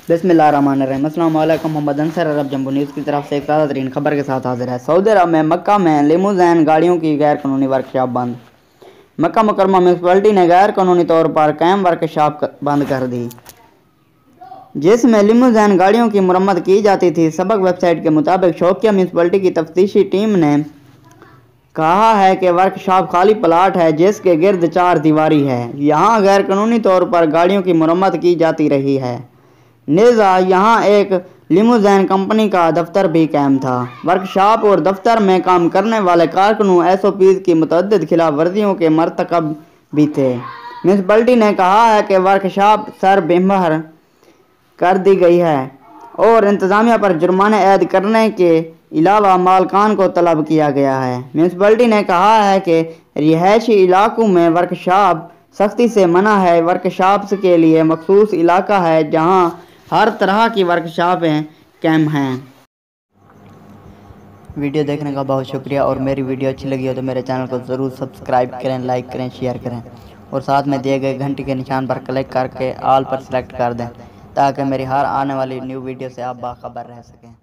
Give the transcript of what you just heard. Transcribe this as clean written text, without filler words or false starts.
बिस्मिल्लाहिर्रहमानिर्रहीम। अस्सलाम वालेकुम। मोहम्मद अंसर अरब जम्बो न्यूज़ की तरफ से एक ताज़ा तरीन खबर के साथ हाजिर है। सऊदी अरब में मक्का में लिमोज़ैन गाड़ियों की गैर कानूनी वर्कशॉप बंद। मक्का मुकरमा म्यूनसिपलिटी ने गैर कानूनी तौर पर कायम वर्कशॉप बंद कर दी, जिसमें लिमोज़ैन गाड़ियों की मरम्मत की जाती थी। सबक वेबसाइट के मुताबिक शौकिया म्यूनसिपलिटी की तफ्तीशी टीम ने कहा है कि वर्कशॉप खाली प्लाट है जिसके गिर्द 4 दीवारी है। यहाँ गैर कानूनी तौर पर गाड़ियों की मरम्मत की जाती रही है। नेज़ा यहाँ एक लिमोज़ैन कंपनी का दफ्तर भी कायम था। वर्कशॉप और दफ्तर में काम करने वाले कारकुनों SOPs की मुतअद्दिद खिलाफ वर्जियों के मरतकब भी थे। म्यूनसिपलिटी ने कहा है कि वर्कशॉप सर बेमहर कर दी गई है और इंतज़ामिया पर जुर्माने ऐद करने के अलावा मालकान को तलब किया गया है। म्यूनसिपलिटी ने कहा है कि रिहायशी इलाकों में वर्कशॉप सख्ती से मना है। वर्कशॉप्स के लिए मखसूस इलाका है जहां हर तरह की वर्कशॉपें कायम हैं। वीडियो देखने का बहुत शुक्रिया, और मेरी वीडियो अच्छी लगी हो तो मेरे चैनल को ज़रूर सब्सक्राइब करें, लाइक करें, शेयर करें और साथ में दिए गए घंटी के निशान पर क्लिक करके ऑल पर सेलेक्ट कर दें ताकि मेरी हर आने वाली न्यू वीडियो से आप बाखबर रह सकें।